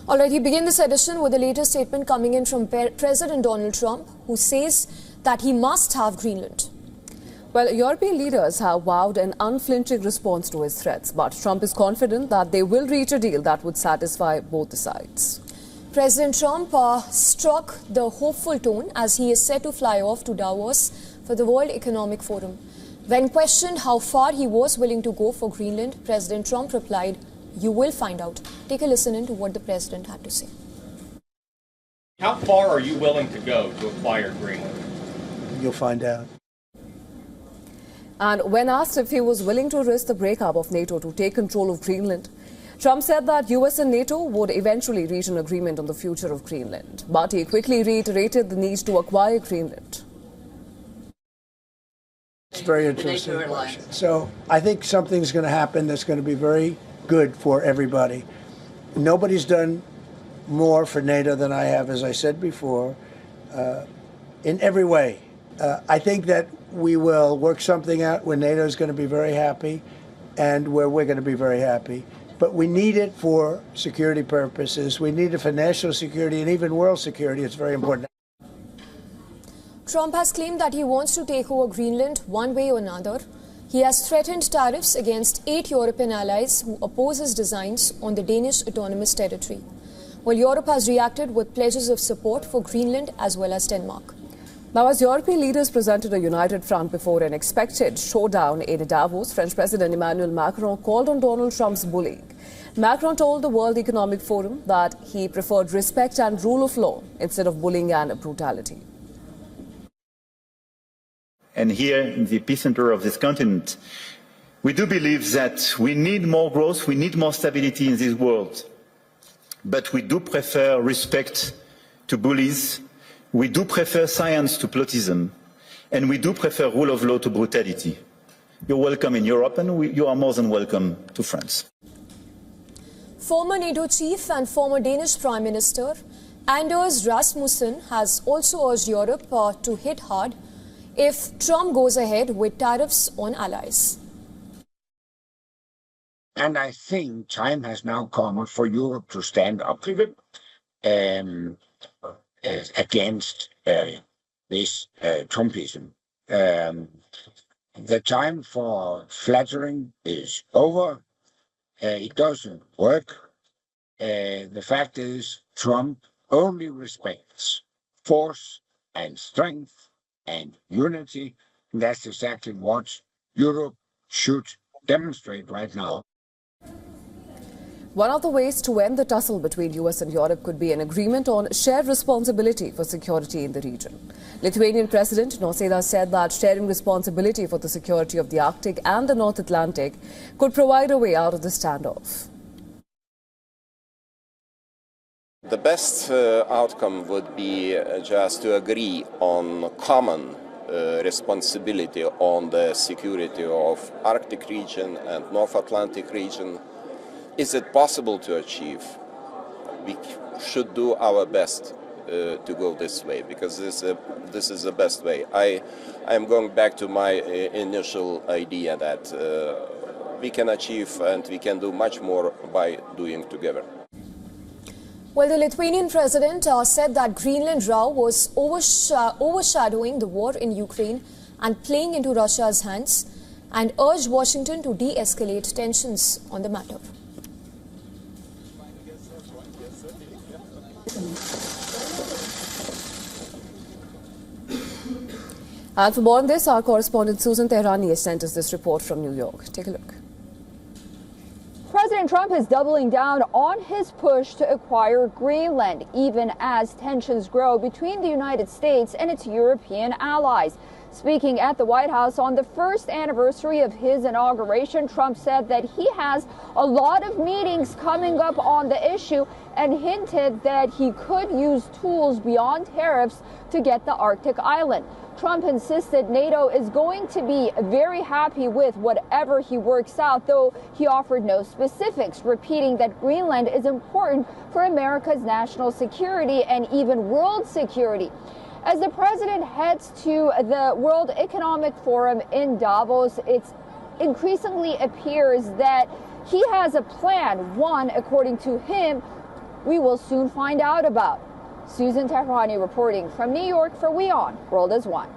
All right, we begin this edition with the latest statement coming in from President Donald Trump, who says that he must have Greenland. Well, European leaders have vowed an unflinching response to his threats, but Trump is confident that they will reach a deal that would satisfy both the sides. President Trump struck the hopeful tone as he is set to fly off to Davos for the World Economic Forum. When questioned how far he was willing to go for Greenland, President Trump replied, "You will find out." Take a listen into what the president had to say. How far are you willing to go to acquire Greenland? You'll find out. And when asked if he was willing to risk the breakup of NATO to take control of Greenland, Trump said that US and NATO would eventually reach an agreement on the future of Greenland. But he quickly reiterated the need to acquire Greenland. It's a very interesting question. So I think something's going to happen that's going to be very good for everybody. Nobody's done more for NATO than I have, as I said before, in every way. I think that we will work something out where NATO is going to be very happy and where we're going to be very happy. But we need it for security purposes. We need it for national security and even world security. It's very important. Trump has claimed that he wants to take over Greenland one way or another. He has threatened tariffs against 8 European allies who oppose his designs on the Danish autonomous territory. While Europe has reacted with pledges of support for Greenland as well as Denmark. Now, as European leaders presented a united front before an expected showdown in Davos, French President Emmanuel Macron called on Donald Trump's bullying. Macron told the World Economic Forum that he preferred respect and rule of law instead of bullying and brutality. And here in the epicenter of this continent, we do believe that we need more growth, we need more stability in this world. But we do prefer respect to bullies. We do prefer science to plotism, and we do prefer rule of law to brutality. You're welcome in Europe, and you are more than welcome to France. Former NATO chief and former Danish Prime Minister Anders Rasmussen has also urged Europe to hit hard if Trump goes ahead with tariffs on allies. And I think time has now come for Europe to stand up against this Trumpism. The time for flattering is over. It doesn't work. The fact is, Trump only respects force and strength and unity. And that's exactly what Europe should demonstrate right now. One of the ways to end the tussle between US and Europe could be an agreement on shared responsibility for security in the region. Lithuanian President Nausėda said that sharing responsibility for the security of the Arctic and the North Atlantic could provide a way out of the standoff. The best outcome would be just to agree on common responsibility on the security of Arctic region and North Atlantic region. Is it possible to achieve? We should do our best to go this way, because this is the best way. I am going back to my initial idea that we can achieve and we can do much more by doing together. Well, the Lithuanian president said that Greenland row was overshadowing the war in Ukraine and playing into Russia's hands, and urged Washington to de-escalate tensions on the matter. And for more on this, our correspondent Susan Tehrani has sent us this report from New York. Take a look. President Trump is doubling down on his push to acquire Greenland, even as tensions grow between the United States and its European allies. Speaking at the White House on the first anniversary of his inauguration, Trump said that he has a lot of meetings coming up on the issue and hinted that he could use tools beyond tariffs to get the Arctic island. Trump insisted NATO is going to be very happy with whatever he works out, though he offered no specifics, repeating that Greenland is important for America's national security and even world security. As the president heads to the World Economic Forum in Davos, it increasingly appears that he has a plan. One, according to him, we will soon find out about. Susan Tehrani reporting from New York for WION World is One.